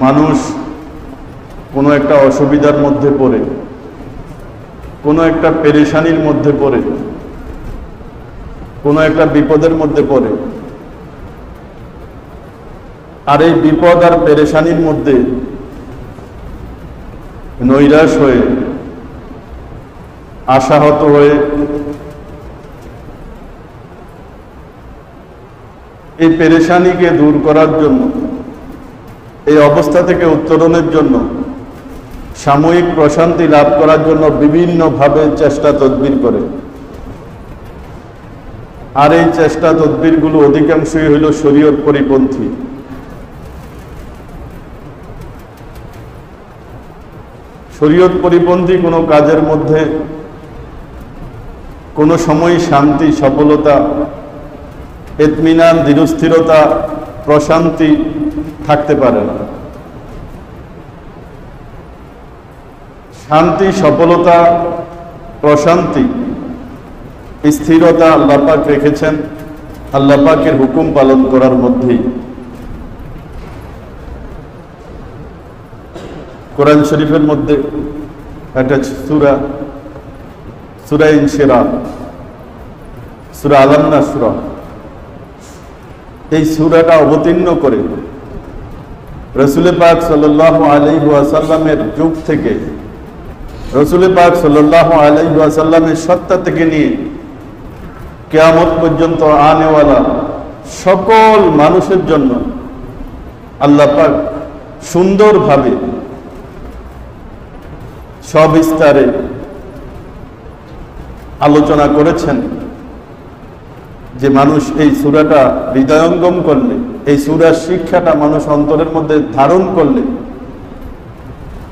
মানুষ কোনো একটা অসুবিধার মধ্যে পড়ে, কোনো একটা পেরেশানির মধ্যে পড়ে, কোনো একটা বিপদের মধ্যে পড়ে, আর এই বিপদ আর পেরেশানির মধ্যে নৈরাশ হয়ে, আশাহত হয়ে এই পেরেশানিকে দূর করার জন্য, এই অবস্থা থেকে উত্তরণের জন্য, সাময়িক প্রশান্তি লাভ করার জন্য বিভিন্নভাবে চেষ্টা তদবির করে। আর এই চেষ্টা তদবিরগুলো অধিকাংশই হইল শরীয়ত পরিপন্থী। শরীয়ত পরিপন্থী কোনো কাজের মধ্যে কোনো সময় শান্তি, সফলতা, ইতমিনান, দৃঢ়স্থিরতা, প্রশান্তি থাকতে পারে না। শান্তি, সফলতা, প্রশান্তি, স্থিরতা আল্লাহ পাক রেখেছেন আল্লাহ পাকের হুকুম পালন করার মধ্যেই। কোরআন শরীফের মধ্যে একটা সূরা, সূরা ইনশিরাহ, সূরা আলাম নাশরাহ, এই সূরাটা অবতীর্ণ করে রাসূল পাক সাল্লাল্লাহু আলাইহি ওয়াসাল্লামের যুগ থেকে, রাসূল পাক সাল্লাল্লাহু আলাইহি ওয়াসাল্লামের সত্তা থেকে নিয়ে কিয়ামত পর্যন্ত আনেওয়ালা সকল মানুষের জন্য আল্লাহ পাক সুন্দরভাবে সবিস্তারে আলোচনা করেছেন যে মানুষ এই সূরাটা হৃদয়ঙ্গম করলে, এই সূরার শিক্ষাটা মানুষ অন্তরের মধ্যে ধারণ করলে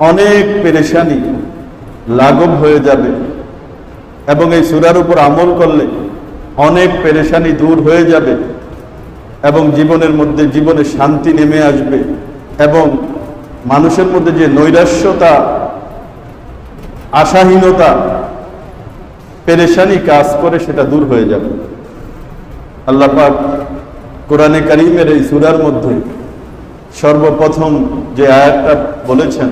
অনেক পেরেশানি লাঘব হয়ে যাবে, এবং এই সূরার উপর আমল করলে অনেক পেরেশানি দূর হয়ে যাবে, এবং জীবনের মধ্যে জীবনে শান্তি নেমে আসবে, এবং মানুষের মধ্যে যে নৈরাশ্যতা, আশাহীনতা, পেরেশানি কাজ করে সেটা দূর হয়ে যাবে। আল্লাহ পাক কোরআনে কারীমের এই সূরার মধ্যে সর্বপ্রথম যে আয়াতটা বলেছেন,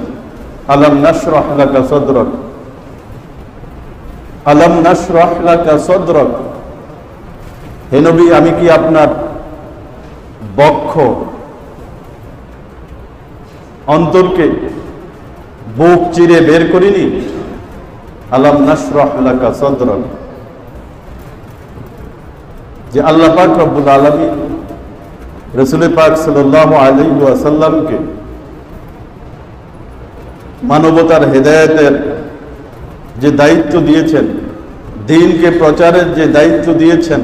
আলাম নাশরাহ লাকা সাদরাক, আলাম নাশরাহ লাকা সাদরাক, হে নবী আমি কি আপনার বক্ষ, অন্তরকে বুক চিরে বের করিনি? আলাম নাশরাহ লাকা সাদরাক, যে আল্লাহ পাক রব্বুল আলামিন রাসূল পাক সাল্লাল্লাহু আলাইহি ওয়াসাল্লামকে মানবতার হেদায়েতের যে দায়িত্ব দিয়েছেন, দ্বীনকে প্রচারের যে দায়িত্ব দিয়েছেন,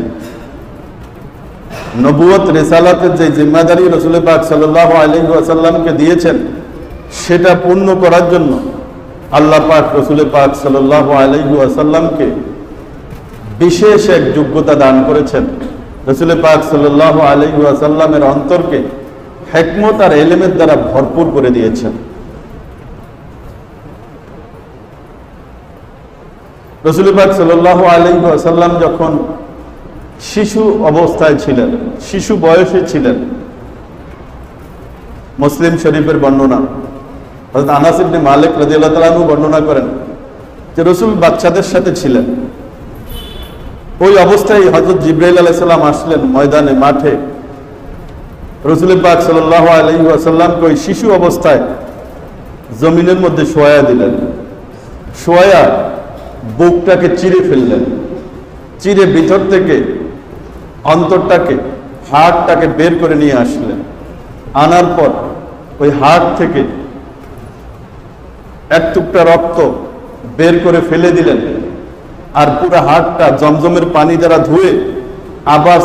নবুয়ত রিসালাতের যে জিম্মাদারি রাসূল পাক সাল্লাল্লাহু আলাইহি ওয়াসাল্লামকে দিয়েছেন, সেটা পূর্ণ করার জন্য আল্লাহ পাক রাসূল পাক সাল্লাল্লাহু আলাইহি ওয়াসাল্লামকে বিশেষ এক যোগ্যতা দান করেছেন। রাসূল পাক সাল্লাল্লাহু আলাইহি ওয়াসাল্লামের অন্তরকে হিকমত আর ইলমের দ্বারা ভরপুর করে দিয়েছেন। রাসূল পাক সাল্লাল্লাহু আলাইহি ওয়াসাল্লাম যখন শিশু অবস্থায় ছিলেন, শিশু বয়সে ছিলেন, মুসলিম শরীফের বর্ণনা, হযরত আনাস ইবনে মালিক রাদিয়াল্লাহু তাআলা আনহু বর্ণনা করেন যে রাসূল বাচ্চাদের সাথে ছিলেন। ওই অবস্থায় হযরত জিবরাইল আলাইহিস সালাম আসলেন ময়দানে, মাঠে। রাসূল পাক সাল্লাল্লাহু আলাইহি ওয়াসাল্লামকে ওই শিশু অবস্থায় জমিনের মধ্যে শোয়া দিলেন। শোয়া বুকটাকে চিরে ফেললেন, চিরে ভিতর থেকে অন্তরটাকে, হাড়টাকে বের করে নিয়ে আসলেন। আনার পর ওই হাড় থেকে এক টুকরা রক্ত বের করে ফেলে দিলেন, আর পুরো হাড়টা জমজমের পানি দ্বারা ধুয়ে আবার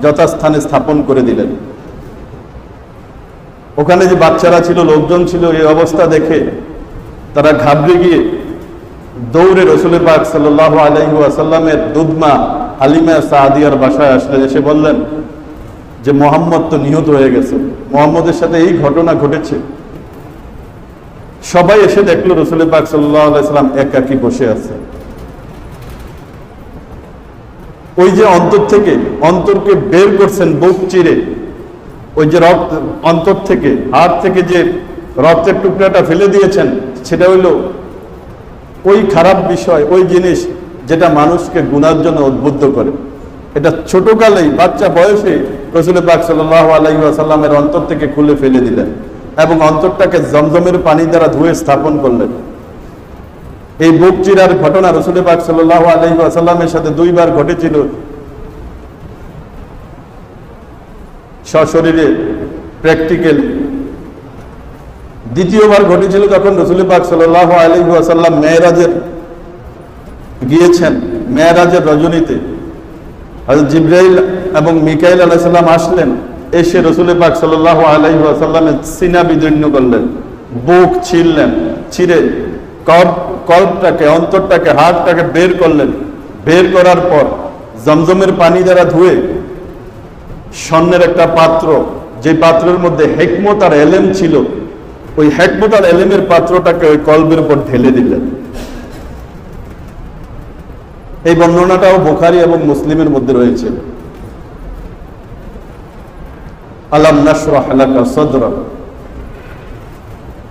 যথাস্থানে স্থাপন করে দিলেন। ওখানে যে বাচ্চারা ছিল, লোকজন ছিল, এই অবস্থা দেখে তারা ঘাবড়ে গিয়ে দৌড়ে রাসূল পাক সাল্লাল্লাহু আলাইহি ওয়াসাল্লামের দুধমা হালিমা সাদিয়ার বাসায় আসলেন। এসে বললেন যে মুহাম্মদ তো নিহত হয়ে গেছে, মুহাম্মদের সাথে এই ঘটনা ঘটেছে। সবাই এসে দেখলো রাসূল পাক সাল্লাল্লাহু আলাইহি ওয়াসাল্লাম একাকী বসে আছে। ওই যে অন্তর থেকে, অন্তরকে বের করছেন বুক চিরে, ওই যে রক্ত অন্তর থেকে, হাড় থেকে যে রক্তের টুকরাটা ফেলে দিয়েছেন, সেটা হইল ওই খারাপ বিষয়, ওই জিনিস যেটা মানুষকে গুনার জন্য উদ্বুদ্ধ করে। এটা ছোটকালেই বাচ্চা বয়সে রাসূল পাক সাল্লাল্লাহু আলাইহি ওয়াসাল্লামের অন্তর থেকে খুলে ফেলে দিলেন এবং অন্তরটাকে জমজমের পানি দ্বারা ধুয়ে স্থাপন করলেন। এই বুক চিরার ঘটনা রাসূল পাক সাল্লাল্লাহু আলাইহি ওয়াসাল্লামের সাথে দুইবার ঘটেছিল সশরীরে, প্র্যাকটিক্যাল। দ্বিতীয়বার ঘটেছিল যখন রাসূল পাক সাল্লাল্লাহু আলাইহি ওয়াসাল্লাম মেরাজের গিয়েছেন। মেরাজের রজনীতে হযরত জিবরাইল এবং মিকাইল আলাইহিস সালাম আসলেন, এসে রাসূল পাক সাল্লাল্লাহু আলাইহি ওয়াসাল্লামের সিনা বিদীর্ণ করলেন, বুক ছিঁড়লেন, ছিঁড়ে কল্পটাকে, অন্তরটাকে, হাড়টাকে বের করলেন। বের করার পর জমজমের পানি দ্বারা ধুয়ে স্বর্ণের একটা পাত্র, যে পাত্রের মধ্যে হিকমত আর এলেম ছিল, ওই হিকমত আর এলেমের পাত্রটাকে ওই কলবের উপর ঢেলে দিলেন। এই বর্ণনাটাও বুখারী এবং মুসলিমের মধ্যে রয়েছে। আলাম নাশরাহ লাকা সাদরাক,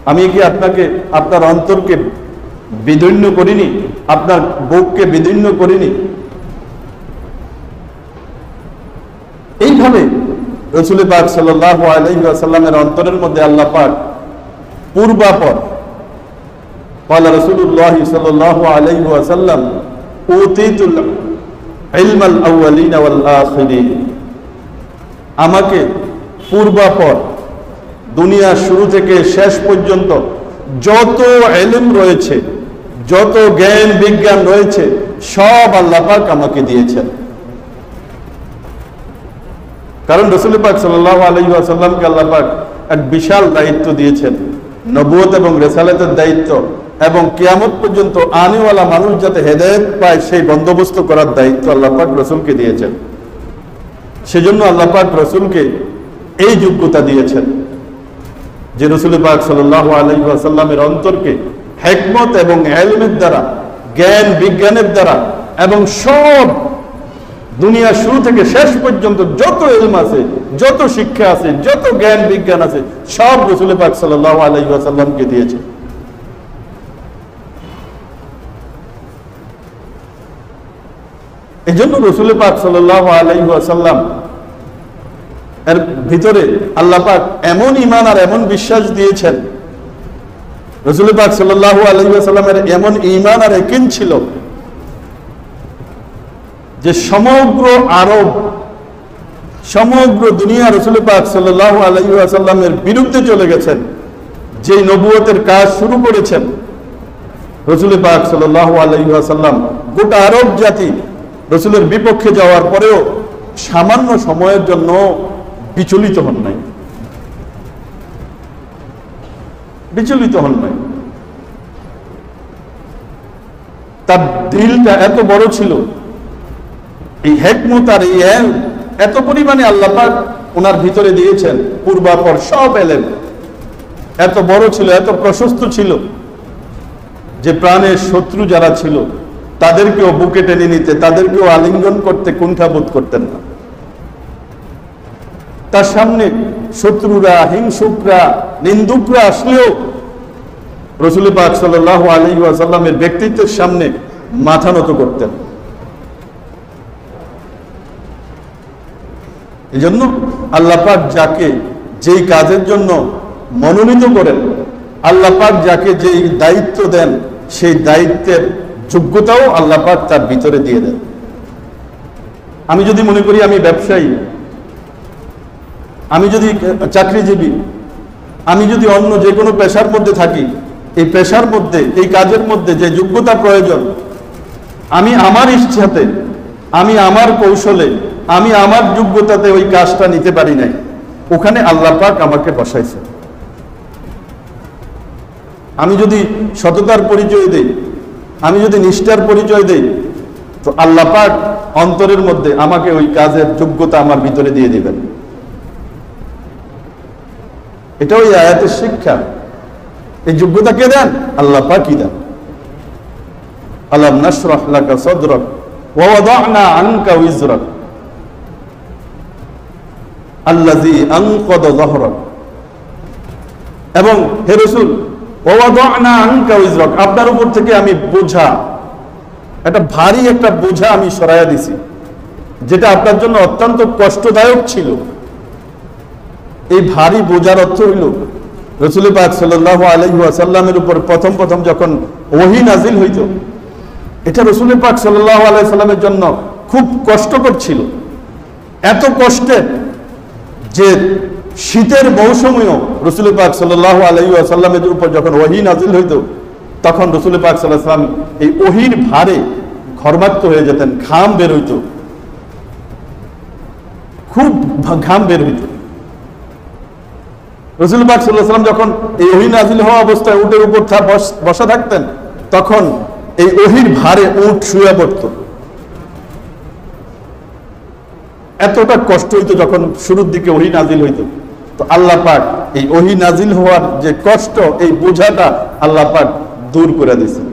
আমি কি আপনাকে, আপনার অন্তরকে বিদীর্ণ করিনি, আপনার বুককে বিদীর্ণ করিনি? এইভাবে রাসূল পাক সাল্লাল্লাহু আলাইহি ওয়াসাল্লামের অন্তরের মধ্যে আল্লাহ পাক পূর্বাপর, ক্বালা রাসূলুল্লাহ সাল্লাল্লাহু আলাইহি ওয়াসাল্লাম উতীতুল ইলমাল আউয়ালিন ওয়াল আখিরিন, আমাকে পূর্বাপর দুনিয়ার শুরু থেকে শেষ পর্যন্ত যত ইলম রয়েছে, যত জ্ঞান বিজ্ঞান রয়েছে, সব আল্লাহ পাক আমাকে দিয়েছেন। কারণ রাসূল পাক সাল্লাল্লাহু আলাইহি ওয়াসাল্লামকে আল্লাহ পাক এক বিশাল দায়িত্ব দিয়েছেন, নবুয়ত এবং রিসালাতের দায়িত্ব, এবং কিয়ামত পর্যন্ত আনেওয়ালা মানুষ যাতে হেদায়েত পায় সেই বন্দোবস্ত করার দায়িত্ব আল্লাহ পাক রাসূলকে দিয়েছেন। সেজন্য আল্লাহ পাক রাসূলকে এই যোগ্যতা দিয়েছেন যে রাসূল পাক সাল্লাল্লাহু আলাইহি ওয়াসাল্লামের অন্তরকে হিকমত এবং ইলমের দ্বারা, জ্ঞান বিজ্ঞানের দ্বারা, এবং সব দুনিয়া শুরু থেকে শেষ পর্যন্ত যত ইলম আছে, যত শিক্ষা আছে, যত জ্ঞান বিজ্ঞান আছে, সব রাসূল পাক সাল্লাল্লাহু আলাইহি ওয়াসাল্লামকে দিয়েছে। এজন্য রাসূল পাক সাল্লাল্লাহু আলাইহি ওয়াসাল্লাম এর ভিতরে আল্লাহ পাক এমন ঈমান আর এমন বিশ্বাস দিয়েছেন, রাসূল পাক সাল্লাল্লাহু আলাইহি ওয়াসাল্লামের এমন ঈমান আর ইয়াকিন ছিল যে সমগ্র আরব, সমগ্র দুনিয়া রাসূল পাক সাল্লাল্লাহু আলাইহি ওয়াসাল্লামের বিরুদ্ধে চলে গেছেন। যে নবুয়তের কাজ শুরু করেছেন রাসূল পাক সাল্লাল্লাহু আলাইহি ওয়াসাল্লাম, গোটা আরব জাতি রাসূলের বিপক্ষে যাওয়ার পরেও সামান্য সময়ের জন্য বিচলিত হন নাই, বিচলিত হন নাই। তার দিলটা এত বড় ছিল, এই হিকমত আর এই ইলম এত পরিমাণে আল্লাহ পাক ওনার ভিতরে দিয়েছেন, পূর্বাপর সব ইলম এত বড় ছিল, এত প্রশস্ত ছিল যে প্রাণের শত্রু যারা ছিল তাদেরকেও বুকে টেনে নিতে, তাদেরকেও আলিঙ্গন করতে কুণ্ঠাবোধ করতেন না। তার সামনে শত্রুরা, হিংসুকরা, নিন্দুকরা আসলেও রাসূল পাক সাল্লাল্লাহু আলাইহি ওয়াসাল্লামের ব্যক্তিত্বের সামনে মাথা নত করতেন। এজন্য আল্লাহ পাক যাকে যেই কাজের জন্য মনোনীত করেন, আল্লাহ পাক যাকে যেই দায়িত্ব দেন, সেই দায়িত্বের যোগ্যতাও আল্লাহ পাক তার ভিতরে দিয়ে দেন। আমি যদি মনে করি আমি ব্যবসায়ী, আমি যদি চাকরিজীবী, আমি যদি অন্য যে কোনো পেশার মধ্যে থাকি, এই পেশার মধ্যে, এই কাজের মধ্যে যে যোগ্যতা প্রয়োজন, আমি আমার ইচ্ছাতে, আমি আমার কৌশলে, আমি আমার যোগ্যতাতে ওই কাজটা নিতে পারি নাই, ওখানে আল্লাহ পাক আমাকে বসাইছে। আমি যদি সততার পরিচয় দেই, আমি যদি নিষ্ঠার পরিচয় দেই, তো আল্লাহ পাক অন্তরের মধ্যে আমাকে ওই কাজের যোগ্যতা আমার ভিতরে দিয়ে দিবেন। এটা ওই আয়াতের শিক্ষা। এই যোগ্যতা কে দেন? আল্লাহ পাকই দেন। আলাম নাশরাহ লাকা সাদরাক ওয়া ওয়াদা'না আনকা উযরাক আল্লাযী আনকাযা যাহরাক। এবং হে রাসূল ওয়াদা'না আনকা উযরাক, আপনার উপর থেকে আমি বোঝা, একটা ভারী একটা বোঝা আমি সরাইয়া দিছি, যেটা আপনার জন্য অত্যন্ত কষ্টদায়ক ছিল। এই ভারী বোঝার অর্থ হইল রাসূল পাক সাল্লাল্লাহু আলাইহি ওয়াসাল্লামের উপর প্রথম প্রথম যখন ওহী নাজিল হইত, এটা রাসূল পাক সাল্লাল্লাহু আলাইহি সাল্লামের জন্য খুব কষ্টকর ছিল। এত কষ্টের যে শীতের মৌসুমেও রাসূল পাক সাল্লাল্লাহু আলাইহি ওয়াসাল্লামের উপর যখন ওহী নাজিল হইত, তখন রাসূল পাক সাল্লাল্লাহু আলাইহি ওয়াসাল্লাম এই ওহীর ভারে ঘর্মাক্ত হয়ে যেতেন, ঘাম বের হইত, খুব ঘাম বের হইত। রাসূল পাক সাল্লাল্লাহু আলাইহি ওয়াসাল্লাম যখন এই ওহী নাজিল হওয়া অবস্থায় উটের উপর বসা থাকতেন, তখন এই ওহীর ভারে উট শুয়ে পড়ত। এতটা কষ্ট হইতো যখন শুরুর দিকে ওহী নাজিল হইতো। তো আল্লাহ পাক এই ওহী নাজিল হওয়ার যে কষ্ট, এই বোঝাটা আল্লাহ পাক দূর করে দিয়েছেন।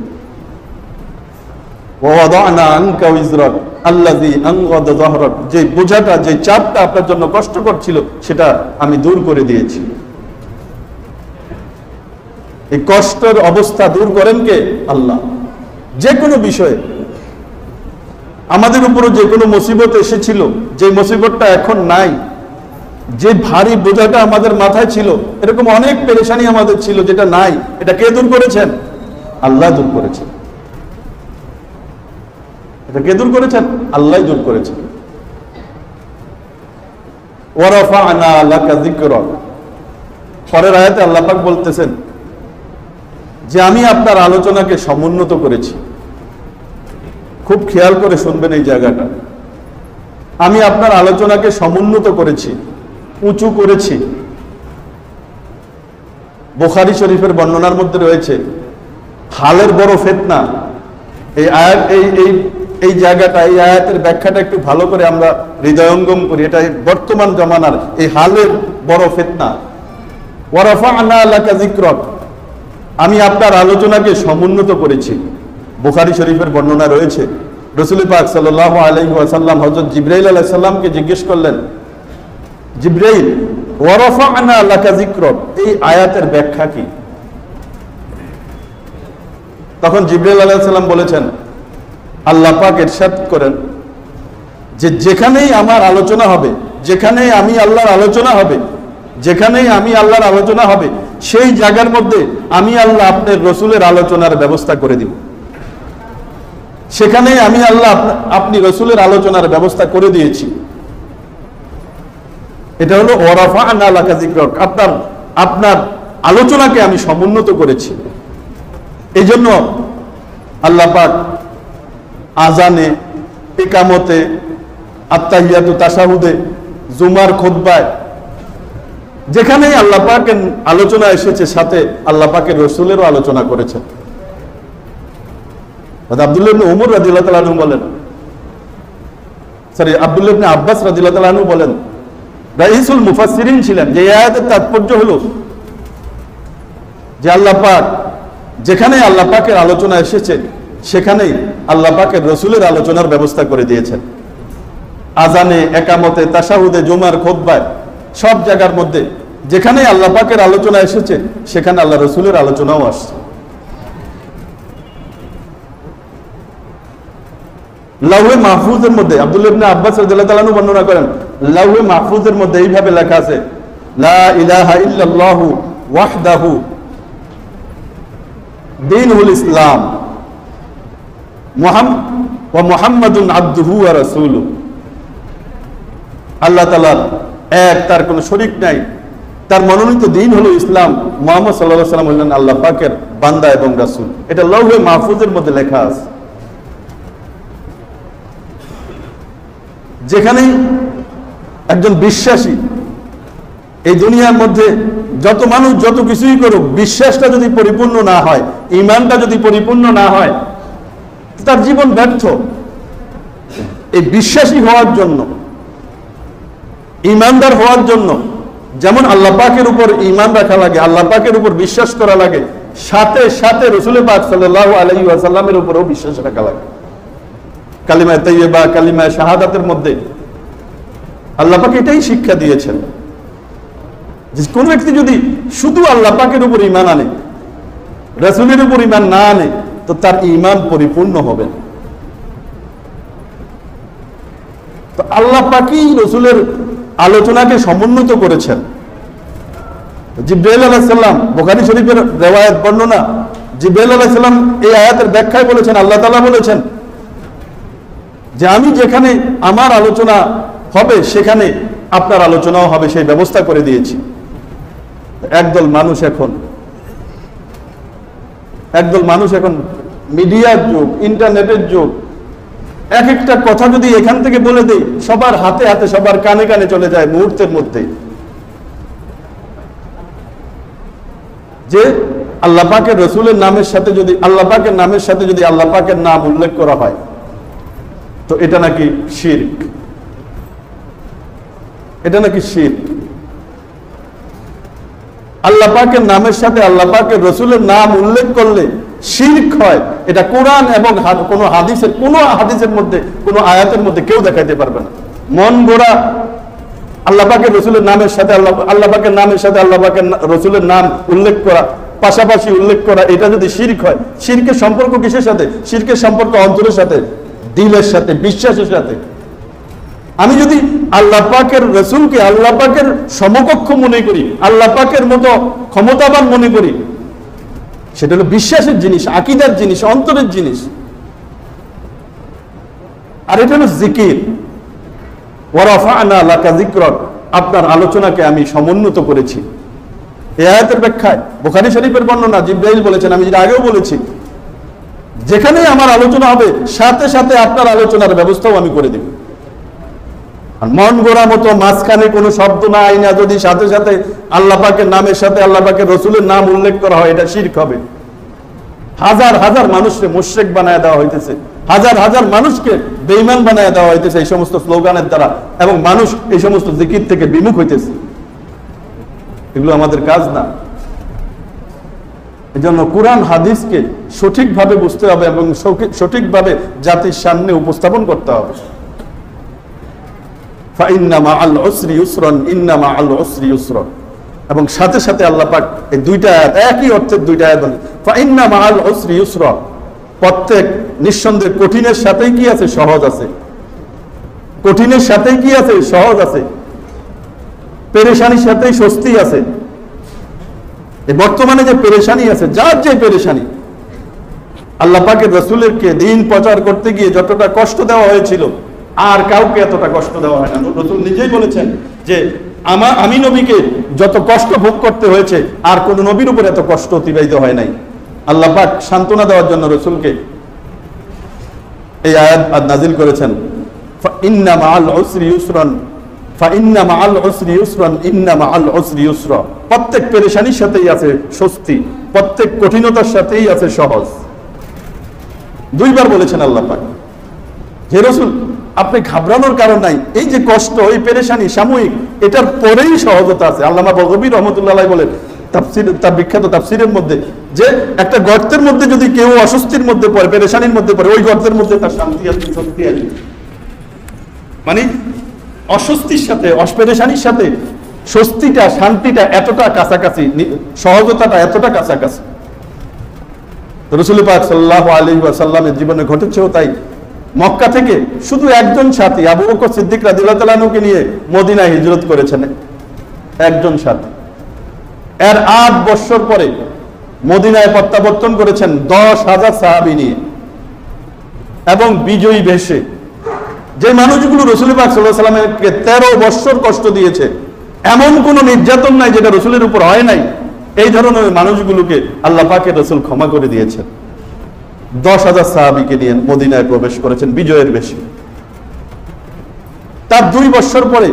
ওয়াদা'না আনকা উযরাক আল্লাযী আনকাযা যাহরাক, যে বোঝাটা, যে চাপটা আপনার জন্য কষ্টকর ছিল, সেটা আমি দূর করে দিয়েছি। এই কষ্টের অবস্থা দূর করেন কে? আল্লাহ। যে কোনো বিষয়ে আমাদের উপরও যে কোনো মুসিবত এসেছিল, যে মুসিবতটা এখন নাই, যে ভারী বোঝাটা আমাদের মাথায় ছিল, এরকম অনেক পেরেশানি আমাদের ছিল যেটা নাই, এটা কে দূর করেছেন? আল্লাহ দূর করেছেন। এটা কে দূর করেছেন? আল্লাহ দূর করেছেন। ওয়া রাফা'না লাকা যিকরাক, পরের আয়াতে আল্লাহ পাক বলতেছেন যে আমি আপনার আলোচনাকে সমুন্নত করেছি। খুব খেয়াল করে শুনবেন এই জায়গাটা। আমি আপনার আলোচনাকে সমুন্নত করেছি, উঁচু করেছি। বুখারী শরীফের বর্ণনার মধ্যে রয়েছে হালের বড় ফিতনা। এই আয়াত এই জায়গাটা, এই আয়াতের ব্যাখ্যাটা একটু ভালো করে আমরা হৃদয়ঙ্গম করি। এটা বর্তমান জামানার এই হালের বড় ফিতনা। ওয়া রাফা'না লাকা যিকরাক, আমি আপনার আলোচনাকে সমুন্নত করেছি। বুখারী শরীফের বর্ণনা রয়েছে রাসূল পাক সাল্লাল্লাহু আলাইহি ওয়াসাল্লাম হযরত জিবরাইল আলাইহিস সালামকে জিজ্ঞেস করলেন, জিবরাইল ওয়া রাফা'না লাকা যিকরাক, এই আয়াতের ব্যাখ্যা কি? তখন জিবরাইল আলাইহিস সালাম বলেছেন, আল্লাহ পাক ইরশাদ করেন যে যেখানেই আমার আলোচনা হবে, যেখানেই আমি আল্লাহর আলোচনা হবে, যেখানেই আমি আল্লাহর আলোচনা হবে, সেই জায়গার মধ্যে আমি আল্লাহ আপনার রসুলের আলোচনার ব্যবস্থা করে দিব। সেখানেই আমি আল্লাহ আপনি রসুলের আলোচনার ব্যবস্থা করে দিয়েছি। এটা হলো ওয়া রাফা'না লাকা যিকরাক, আপনার আলোচনাকে আমি সমুন্নত করেছি। এই জন্য আল্লাহ পাক আজানে, ইকামতে, আত্তাহিয়াতু, তাশাহুদে, জুমার খুতবায়, যেখানেই আল্লাহ পাকের আলোচনা এসেছে, সাথে আল্লাহ পাকের রসুলেরও আলোচনা করেছেন। আব্দুল্লাহ ইবনে উমর রাদিয়াল্লাহু তাআলা আনহু বলেন, আব্দুল্লাহ ইবনে আব্বাস রাদিয়াল্লাহু তাআলা আনহু বলেন, রাইসুল মুফাসসিরিন ছিলেন, যে আয়াতের তাৎপর্য হলো যে আল্লাহ পাক যেখানে আল্লাহ পাকের আলোচনা এসেছে, সেখানেই আল্লাহ পাকের রসুলের আলোচনার ব্যবস্থা করে দিয়েছেন। আজানে, একামতে, তাশাহুদে, জুমার খুতবায়, সব জায়গার মধ্যে যেখানেই আল্লাহ পাকের আলোচনা এসেছে, সেখানে আল্লাহ রসুলের আলোচনাও আসছে। লাউহে মাহফুজের মধ্যে আব্দুল্লাহ ইবনে আব্বাস রাদিয়াল্লাহু তাআলা আনহু বর্ণনা করেন, লাউহে মাহফুজের মধ্যে এইভাবে লেখা আছে, লা ইলাহা ইল্লাল্লাহু ওয়াহদাহু দীনুল ইসলাম ওয়া মুহাম্মাদুন আবদুহু ওয়া রাসূলুহু। আল্লাহ তাআলার এক, তার কোনো শরীক নাই, তার মনোনীত দিন হলো ইসলাম, মুহাম্মদ সাল্লাল্লাহু আলাইহি ওয়াসাল্লাম হলেন আল্লাহ পাকের বান্দা এবং রাসূল। এটা লাউহে মাহফুজের মধ্যে লেখা আছে। যেখানেই একজন বিশ্বাসী, এই দুনিয়ার মধ্যে যত মানুষ যত কিছুই করুক, বিশ্বাসটা যদি পরিপূর্ণ না হয়, ঈমানটা যদি পরিপূর্ণ না হয়, তার জীবন ব্যর্থ। এই বিশ্বাসী হওয়ার জন্য, ঈমানদার হওয়ার জন্য যেমন আল্লাহ পাকের উপর ঈমান রাখা লাগে, আল্লাহ পাকের উপর বিশ্বাস করা লাগে, সাথে সাথে রাসূল পাক সাল্লাল্লাহু আলাইহি ওয়াসাল্লামের উপরও বিশ্বাস রাখা লাগে। কালিমায়ে তাইয়্যিবা, কালিমায়ে শাহাদাতের মধ্যে আল্লাহ পাক এটাই শিক্ষা দিয়েছেন। যে কোন ব্যক্তি যদি শুধু আল্লাহ পাকের উপর ঈমান আনে, রাসূলের উপর ঈমান না আনে, তো তার ঈমান পরিপূর্ণ হবে না। তো আল্লাহ পাকই রাসূলের আলোচনাকে সমুন্নত করেছেন। জিবরাইল আলাইহিস সালাম, বুখারী শরীফের riwayat বর্ণনা, জিবরাইল আলাইহিস সালাম এই আয়াতের ব্যাখ্যায় বলেছেন, আল্লাহ তাআলা বলেছেন যে আমি যেখানে আমার আলোচনা হবে সেখানে আপনার আলোচনাও হবে, সেই ব্যবস্থা করে দিয়েছি। একদল মানুষ এখন মিডিয়ার যুগ, ইন্টারনেটের যুগ, এক একটা কথা যদি এখান থেকে বলে দেই, সবার হাতে হাতে, সবার কানে কানে চলে যায় মুহূর্তের মধ্যে, যে আল্লাহ পাকের রাসূলের নামের সাথে যদি আল্লাহ পাকের নামের সাথে যদি আল্লাহ পাকের নাম উল্লেখ করা হয় তো এটা নাকি শিরক, এটা নাকি শিরক। আল্লাহ পাকের নামের সাথে আল্লাহ পাকের রাসূলের নাম উল্লেখ করলে শিরক হয়, এটা কোরআন এবং কোনো হাদিসের মধ্যে, কোনো আয়াতের মধ্যে কেউ দেখাইতে পারবে না। মন গড়া আল্লাহ পাকের রাসূলের নামের সাথে আল্লাহ পাকের নামের সাথে আল্লাহ পাকের রাসূলের নাম উল্লেখ করা, পাশাপাশি উল্লেখ করা, এটা যদি শিরক হয়, শিরকের সম্পর্ক কিসের সাথে? শিরকের সম্পর্ক অন্তরের সাথে, দিলের সাথে, বিশ্বাসের সাথে। আমি যদি আল্লাহ পাকের রাসূলকে আল্লাহ পাকের সমকক্ষ মনে করি, আল্লাহ পাকের মতো ক্ষমতাবান মনে করি, সেটা হলো বিশ্বাসের জিনিস, আকীদার জিনিস, অন্তরের জিনিস। আর এটা হলো জিকির। ওয়া রাফা'না লাকা যিকরাক, আপনার আলোচনাকে আমি সমুন্নত করেছি। এই আয়াতের ব্যাখ্যায় বুখারী শরীফের বর্ণনা, জিবরাইল বলেছেন, আমি যেটা আগেও বলেছি, যেখানে আমার আলোচনা হবে সাথে সাথে আপনার আলোচনার ব্যবস্থাও আমি করে দেব। আর মন গড়া মতো মাঝখানে কোনো শব্দ না আইনা যদি সাথে সাথে আল্লাহ পাকের নামের সাথে আল্লাহ পাকের রাসূলের নাম উল্লেখ করা হয়, এটা শিরক হবে। হাজার হাজার মানুষকে মুশরিক বানায় দেওয়া হইতেছে, হাজার হাজার মানুষকে বেঈমান বানায় দেওয়া হইতেছে এই সমস্ত স্লোগানের দ্বারা, এবং মানুষ এই সমস্ত জিকির থেকে বিমুখ হইতেছে। এগুলো আমাদের কাজ না। এজন্য কোরআন হাদিসকে সঠিকভাবে বুঝতে হবে এবং সঠিকভাবে জাতির সামনে উপস্থাপন করতে হবে। ফাইন্না মাআল উসরি ইউসরান, ইন্না মাআল উসরি ইউসরা, এবং সাথে সাথে আল্লাহ পাক এই দুইটা আয়াত, একই অর্থের দুইটা আয়াত বলেন, ফাইন্না মাআল উসরি ইউসরা, প্রত্যেক নিঃসন্দেহে কঠিনের সাথেই কি আছে? সহজ আছে। কঠিনের সাথেই কি আছে? সহজ আছে। পেরেশানির সাথেই স্বস্তি আছে। এই বর্তমানে যে পেরেশানি আছে, যার যে পেরেশানি, আল্লাহ পাকের রাসূলকে দ্বীন প্রচার করতে গিয়ে যতটা কষ্ট দেওয়া হয়েছিল, আর কাউকে এতটা কষ্ট দেওয়া হয় না। রাসূল নিজেই বলেছেন যে আমি নবীকে যত কষ্ট ভোগ করতে হয়েছে, আর কোন নবীর উপর এত কষ্ট অতিবাহিত হয় নাই। আল্লাহ পাক সান্ত্বনা দেওয়ার জন্য রাসূলকে এই আয়াত নাযিল করেছেন, ফাইন্না মাআল উসরি ইউসরান, ফাইন্না মাআল উসরি ইউসরান, ইন্না মাআল উসরি ইউসরা। প্রত্যেক পেরেশানির সাথেই আছে স্বস্তি, প্রত্যেক কঠিনতার সাথেই আছে সহজ। দুইবার বলেছেন আল্লাহ পাক। হে রাসূল, আপনি ঘাবড়ানোর কারণ নাই, এই যে কষ্ট, এই পেরেশানি সাময়িক, এটার পরেই সহজতা আছে। আল্লামা বগবী রাহমাতুল্লাহ আলাইহি বলেন তাফসীর, তার বিখ্যাত তাফসীরের মধ্যে, যে একটা গর্তের মধ্যে যদি কেউ অস্বস্তির মধ্যে পড়ে, পেরেশানির মধ্যে পড়ে, ওই গর্তের মধ্যে তার শান্তি আছে, স্বস্তি আছে। মানে অস্বস্তির সাথে, পেরেশানির সাথে স্বস্তিটা, শান্তিটা এতটা কাছাকাছি, সহজতাটা এতটা কাছাকাছি। রাসূল পাক সাল্লাল্লাহু আলাইহি ওয়াসাল্লামের জীবনে ঘটেছেও তাই। মক্কা থেকে শুধু একজন সাথী, আবু বকর সিদ্দিক রাদিয়াল্লাহু তাআলা আনহুকে নিয়ে মদিনায় হিজরত করেছেন, একজন সাথী। এর 8 বছর পরে মদিনায় প্রত্যাবর্তন করেছেন 10,000 সাহাবী নিয়ে, এবং বিজয়ী বেশে। যে মানুষগুলো রাসূল পাক সাল্লাল্লাহু আলাইহি ওয়াসাল্লামকে 13 বছর কষ্ট দিয়েছে, এমন কোন নির্যাতন নাই যেটা রাসূলের উপর হয় নাই। এই ধরনের মানুষগুলোকে আল্লাহ পাকের রাসূল ক্ষমা করে দিয়েছেন। 10,000 সাহাবীকে নিয়ে মদিনায় প্রবেশ করেছেন বিজয়ের বেশে। তার 2 বছর পরে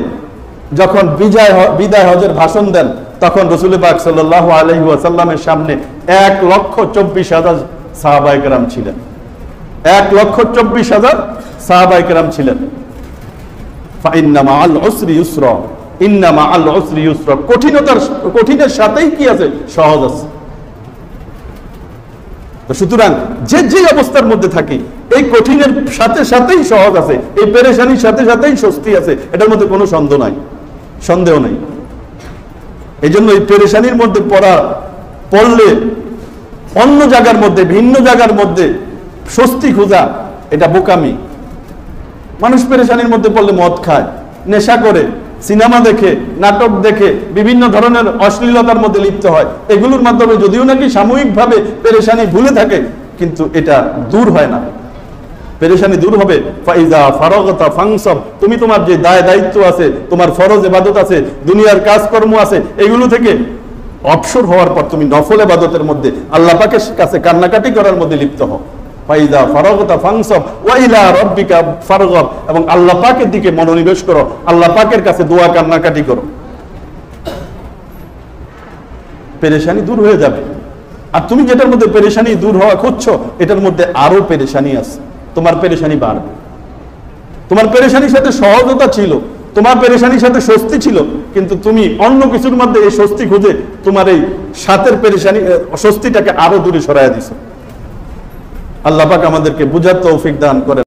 যখন বিদায় হজের ভাষণ দেন, তখন রাসূল পাক সাল্লাল্লাহু আলাইহি ওয়াসাল্লামের সামনে 1,24,000 সাহাবায়ে কেরাম ছিলেন। 1,24,000 সাহাবায়ে কেরাম ছিলেন। ফাইন্না মাআল উসরি ইউসরা, ইন্না মাআল উসরি ইউসরা। কঠিনের সাথেই কি আছে? সহজ আছে। সুতরাং যে অবস্থার মধ্যে থাকি, এই কঠিনের সাথে সাথেই সহজ আছে, এই পেরেশানির সাথে সাথেই স্বস্তি আছে, এটার মধ্যে কোনো সন্দেহ নাই। এই জন্য এই পেরেশানির মধ্যে পড়লে অন্য জায়গার মধ্যে, ভিন্ন জায়গার মধ্যে স্বস্তি খোঁজা এটা বোকামি। মানুষ পেরেশানির মধ্যে পড়লে মদ খায়, নেশা করে, সিনেমা দেখে, নাটক দেখে, বিভিন্ন ধরনের অশ্লীলতার মধ্যে লিপ্ত হয়। এগুলোর মাধ্যমে যদিও নাকি সাময়িকভাবে পেরেশানি ভুলে থাকে, কিন্তু এটা দূর হয় না। পেরেশানি দূর হবে ফাইজা ফারাগতা ফানসাব, তুমি তোমার যে দায়িত্ব আছে, তোমার ফরজ ইবাদত আছে, দুনিয়ার কাজকর্ম আছে, এগুলো থেকে অবসর হওয়ার পর তুমি নফল ইবাদতের মধ্যে আল্লাহ পাকের কাছে কান্নাকাটি করার মধ্যে লিপ্ত হও। ফাইজা ফারাগতা ফানসাব ওয়া ইলা রাব্বিকা ফারগাব, এবং আল্লাহ পাকের দিকে মনোনিবেশ করো, আল্লাহ পাকের কাছে দোয়া কান্নাকাটি করো। পেরেশানি দূর হয়ে যাবে। আর তুমি যেটার মধ্যে পেরেশানি দূর হওয়া খুঁজছো, এটার মধ্যে আরো পেরেশানি আছে, তোমার পেরেশানি বাড়বে। তোমার পেরেশানির সাথে সহজতা ছিল, তোমার পেরেশানির সাথে স্বস্তি ছিল, কিন্তু তুমি অন্য কিছুর মধ্যে এই স্বস্তি খুঁজে তোমার এই সাথের পেরেশানি স্বস্তিটাকে আরো দূরে সরাইয়া দিছো। আল্লাহ পাক আমাদেরকে বুঝার তৌফিক দান করেন।